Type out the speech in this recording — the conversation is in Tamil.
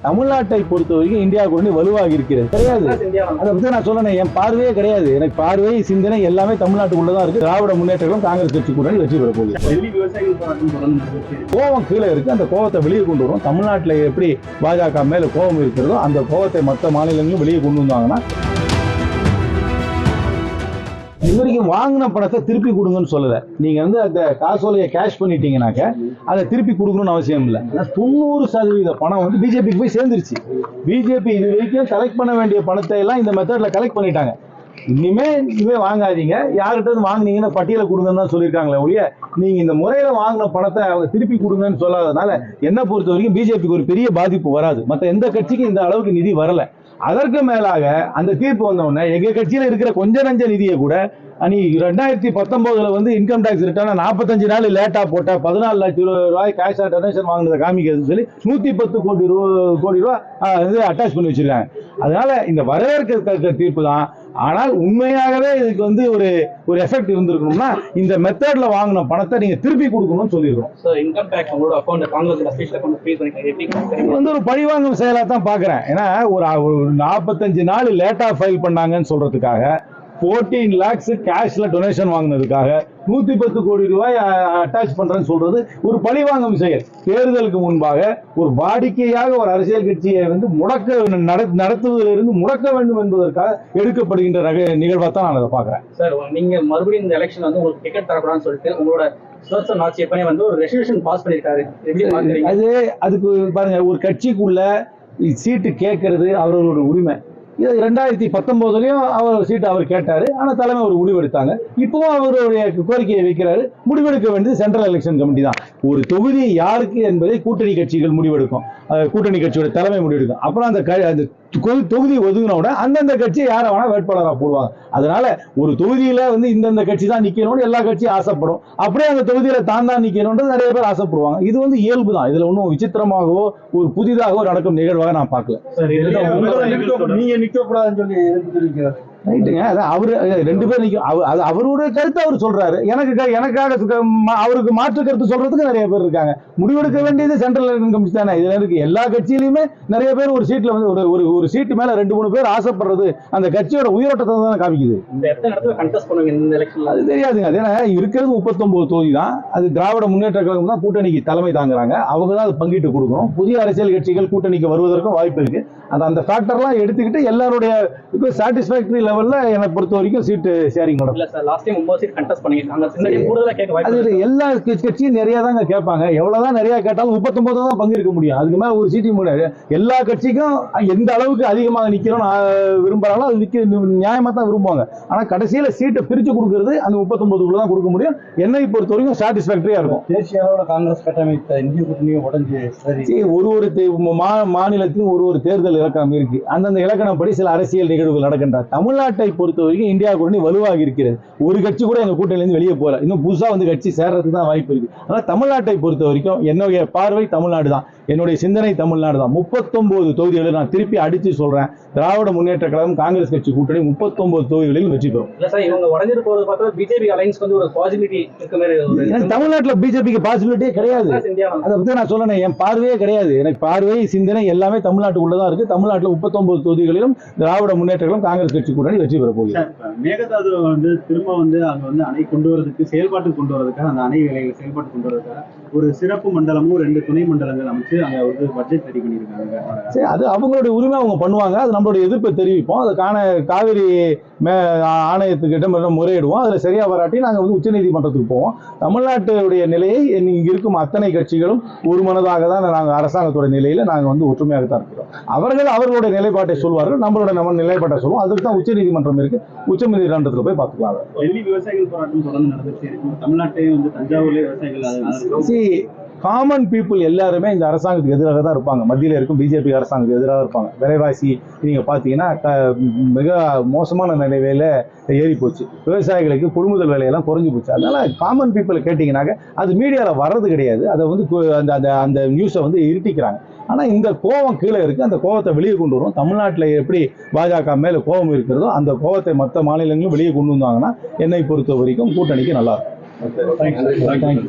தமிழ்நாட்டை பொறுத்த வரைக்கும் இந்தியா கூட வலுவாக இருக்கிறது கிடையாது. அதை பத்தி நான் சொல்லணும், என் பார்வையே கிடையாது. எனக்கு பார்வை சிந்தனை எல்லாமே தமிழ்நாட்டுக்குள்ளதான் இருக்கு. திராவிட முன்னேற்றம் காங்கிரஸ் கட்சி கூட வெற்றி பெற போகுது. கோபம் கீழே இருக்கு, அந்த கோபத்தை வெளியே கொண்டு வரும். தமிழ்நாட்டில் எப்படி பாஜக மேல கோபம் இருக்கிறதோ அந்த கோபத்தை மற்ற மாநிலங்களும் வெளியே கொண்டு வந்தாங்கன்னா, இது வரைக்கும் வாங்கின பணத்தை திருப்பி கொடுங்கன்னு சொல்லல. நீங்க வந்து அந்த காசோலையை கேஷ் பண்ணிட்டீங்கன்னாக்க அதை திருப்பி கொடுக்கணும்னு அவசியம் இல்லை. 90% பணம் வந்து பிஜேபிக்கு போய் சேர்ந்துருச்சு. பிஜேபி இது வரைக்கும் கலெக்ட் பண்ண வேண்டிய பணத்தை எல்லாம் இந்த மெத்தட்ல கலெக்ட் பண்ணிட்டாங்க. இனிமே வாங்காதீங்க, யார்கிட்ட வாங்கினீங்கன்னா பட்டியலை கொடுங்கன்னு தான் சொல்லியிருக்காங்களே ஒழிய நீங்க இந்த முறையில வாங்கின பணத்தை அவங்க திருப்பி கொடுங்கன்னு சொல்லாதனால என்ன பொறுத்த வரைக்கும் பிஜேபிக்கு ஒரு பெரிய பாதிப்பு வராது. மற்ற எந்த கட்சிக்கும் இந்த அளவுக்கு நிதி வரல. அதற்கு மேலாக அந்த தீர்ப்பு வந்த உடனே எங்க கட்சியில இருக்கிற கொஞ்ச நஞ்ச நிதியை கூட நீ 2019 வந்து இன்கம் டாக்ஸ் ரிட்டர்ன் 45 நாள் லேட்டா போட்ட 14 லட்சம் ரூபாய் கேஷ் டொனேஷன் வாங்கினதை காமிக்கிறதுன்னு சொல்லி 110 கோடி ரூபாய் அட்டாச் பண்ணி வச்சிருக்காங்க. அதனால இந்த வரவேற்க தீர்ப்பு தான். ஆனால் உண்மையாகவே இதுக்கு வந்து ஒரு எஃபெக்ட் இருந்திருக்கணும்னா இந்த மெத்தட்ல வாங்கின பணத்தை நீங்க திருப்பி கொடுக்கணும்னு சொல்லியிருக்கோம். வந்து ஒரு பழிவாங்கும் செயலா தான் பாக்குறேன். ஏன்னா ஒரு 45 நாள் லேட்டா ஃபைல் பண்ணாங்கன்னு சொல்றதுக்காக 14 lakhs கேஷ்ல டொனேஷன் வாங்கினதுக்காக 110 கோடி ரூபாய் அட்டாச் பண்றேன்னு சொல்றது ஒரு பழிவாங்கும் செயல். தேர்தலுக்கு முன்பாக ஒரு வாடிக்கையாக ஒரு அரசியல் கட்சியை வந்து நடத்துவதிலிருந்து முடக்க வேண்டும் என்பதற்காக எடுக்கப்படுகின்ற நிகழ்வா தான் நான் அதை பாக்குறேன். சார், நீங்க மறுபடியும் இந்த எலெக்ஷன் வந்து உங்களுக்கு டிக்கெட் தரக்கூடாதுன்னு சொல்லிட்டு உங்களோட வந்து ஒரு ரெசல்யூஷன் பாஸ் பண்ணிருக்காரு. அதுக்கு பாருங்க, ஒரு கட்சிக்குள்ள சீட்டு கேட்கறது அவர்களோட உரிமை. இது 2019 அவர் சீட்டு அவர் கேட்டாரு. ஆனா தலைமை ஒரு முடிவு எடுத்தாங்க. இப்பவும் அவருடைய கோரிக்கையை வைக்கிறாரு. முடிவெடுக்க வேண்டியது சென்ட்ரல் எலெக்ஷன் கமிட்டி தான். ஒரு தொகுதி யாருக்கு என்பதை கூட்டணி கட்சிகள் முடிவெடுக்கும். கூட்டணி கட்சியோட தலைமை முடிவெடுக்கும். அப்புறம் அந்த தொகுதி ஒதுங்கினோட அந்தந்த கட்சி யாரை வேணா வேட்பாளராக போடுவாங்க. அதனால ஒரு தொகுதியில வந்து இந்தந்த கட்சி தான் நிக்கணும்னு எல்லா கட்சியும் ஆசைப்படும். அப்படியே அந்த தொகுதியில தான் நிக்கணும்னு நிறைய பேர் ஆசைப்படுவாங்க. இது வந்து இயல்பு தான். இதுல ஒன்றும் விசித்திரமாகவோ ஒரு புதிதாகவோ நடக்கும் நிகழ்வாக நான் பார்க்கல. நீங்க நிக்க கூடாதுன்னு சொல்லி எதிர்ப்பு தெரிவிக்கிறார். ரைட்டுங்க, அவரு 2 பேர் நிற்கும். அவருடைய கருத்து அவர் சொல்றாரு. எனக்காக அவருக்கு மாற்று கருத்து சொல்றதுக்கு நிறைய பேர் இருக்காங்க. முடிவெடுக்க வேண்டியது சென்ட்ரல் எலெக்ஷன் கமிஷன் தானே. இதுல இருக்கு எல்லா கட்சியிலுமே நிறைய பேர் ஒரு சீட்ல வந்து ஒரு சீட்டு மேல 2-3 பேர் ஆசைப்படுறது அந்த கட்சியோட உயிரோட்டத்தை தான் காமிக்குது. அது தெரியாதுங்க. அது ஏன்னா இருக்கிறது 39 தொகுதி தான். அது திராவிட முன்னேற்ற கழகம் தான் கூட்டணிக்கு தலைமை தாங்குறாங்க. அவங்க தான் அது பங்கிட்டு கொடுக்கணும். புதிய அரசியல் கட்சிகள் கூட்டணிக்கு வருவதற்கும் வாய்ப்பு இருக்கு. அந்த ஃபேக்டர்லாம் எடுத்துக்கிட்டு எல்லாருடைய சாட்டிஸ்ஃபேக்டரி லெவல்ல என்னை பொறுத்த வரைக்கும் சீட்டு ஷேரிங் நடக்கும். எல்லா கட்சியும் நிறைய தாங்க கேட்பாங்க. எவ்வளவுதான் நிறைய கேட்டாலும் 39 தான் பங்கேற்க முடியும். அதுக்கு மேல ஒரு சீட்டு முடியாது. எல்லா கட்சிக்கும் எந்த அளவுக்கு அதிகமாக நிக்கணும்னு விரும்புறாங்களோ அது நியாயமா தான் விரும்புவாங்க. ஆனா கடைசியில சீட்டை பிரிச்சு கொடுக்கறது அந்த 39 தான் கொடுக்க முடியும். என்னை பொறுத்த வரைக்கும் சாட்டிஸ்ஃபேக்டரியா இருக்கும். தேசிய அளவில் காங்கிரஸ் கட்டமைத்த இந்திய கூட்டணியும் உடஞ்சு ஒரு மாநிலத்திலும் ஒரு தேர்தல் இலக்கணம் இருக்கு. அந்தந்த இலக்கணப்படி சில அரசியல் நிகழ்வுகள் நடக்கின்றன. தமிழ்நாட்டை பொறுத்த வரைக்கும் இந்தியா கூட்டணி வலுவாக இருக்கிறது. ஒரு கட்சி கூட எங்க கூட்டணியிலிருந்து வெளியே போகல. இன்னும் புதுசா வந்து கட்சி சேர்றதுக்கு தான் வாய்ப்பு இருக்கு. ஆனா தமிழ்நாட்டை பொறுத்த வரைக்கும் என்னுடைய பார்வை தமிழ்நாடு தான். என்னுடைய சிந்தனை தமிழ்நாடு தான். 39 தொகுதிகளில் நான் திருப்பி அடிச்சு சொல்றேன், திராவிட முன்னேற்ற கழகம் காங்கிரஸ் கட்சி கூட்டணி 39 தொகுதிகளில் வெற்றி பெறும். தமிழ்நாட்டில் பிஜேபிக்கு பாசிபிலிட்டியே கிடையாது. அதை பத்தி நான் சொல்லணும், என் பார்வையே கிடையாது. எனக்கு பார்வை சிந்தனை எல்லாமே தமிழ்நாட்டுக்குள்ளதான் இருக்கு. தமிழ்நாட்டில் 39 தொகுதிகளிலும் திராவிட முன்னேற்ற கழகம் காங்கிரஸ் கட்சி கூட்டணி வெற்றி பெற போகுது. மேகதாது வந்து திரும்ப வந்து அங்க வந்து அணை கொண்டு வரதுக்கு செயல்பாட்டுக்கு கொண்டு வரதுக்காக அந்த அணை வேலைகளை செயல்பாட்டு கொண்டு வரதுக்காக ஒரு சிறப்பு மண்டலமும் 2 துணை மண்டலங்கள் அமைச்சு அங்க வந்து பட்ஜெட் ரெடி பண்ணியிருக்காங்க. சரி, அது அவங்களுடைய உரிமை, அவங்க பண்ணுவாங்க. அது நம்மளுடைய எதிர்ப்பை தெரிவிப்போம். அதுக்கான காவிரி ஆணையத்துக்கிட்ட முறையிடுவோம். அதுல சரியா வராட்டி நாங்க வந்து உச்சநீதிமன்றத்துக்கு போவோம். தமிழ்நாட்டுடைய நிலையை இங்க இருக்கும் அத்தனை கட்சிகளும் ஒரு மனதாக தான் நாங்க அரசாங்கத்தோட நிலையில நாங்க வந்து ஒற்றுமையாகத்தான் இருக்கிறோம். அவர்களுடைய நிலைப்பாட்டை சொல்வார்கள், நம்ம நிலைப்பாட்டை சொல்லுவோம். அதுக்கு தான் உச்சநீதிமன்றம் இருக்கு. உச்சநீதிமன்றத்துல போய் பார்த்துக்கலாம். டெல்லி விவசாயிகள் போராட்டம் தொடர்ந்து நடந்துச்சு. தமிழ்நாட்டையும் வந்து தஞ்சாவூர்ல விவசாயிகள் காமன் பீப்புள் எல்லாருமே இந்த அரசாங்கத்துக்கு எதிராக தான் இருப்பாங்க. மத்தியில் இருக்கும் பிஜேபி அரசாங்கத்துக்கு எதிராக இருப்பாங்க. விலைவாசி நீங்க பாத்தீங்கன்னா மிக மோசமான நிலையில ஏறி போச்சு. விவசாயிகளுக்கு கொள்முதல் விலையெல்லாம் குறைஞ்சு போச்சு. அதனால காமன் பீப்புளை கேட்டீங்கன்னாக்க அது மீடியால வர்றது கிடையாது. அதை வந்து அந்த நியூஸை வந்து இருட்டிக்கிறாங்க. ஆனா இந்த கோபம் கீழே இருக்கு. அந்த கோபத்தை வெளியே கொண்டு வரும். தமிழ்நாட்டில் எப்படி பாஜக மேல கோபம் இருக்கிறதோ அந்த கோபத்தை மற்ற மாநிலங்களும் வெளியே கொண்டு வந்தாங்கன்னா என்னை பொறுத்த வரைக்கும் கூட்டணிக்கு நல்லா இருக்கும். தேங்க்யூ.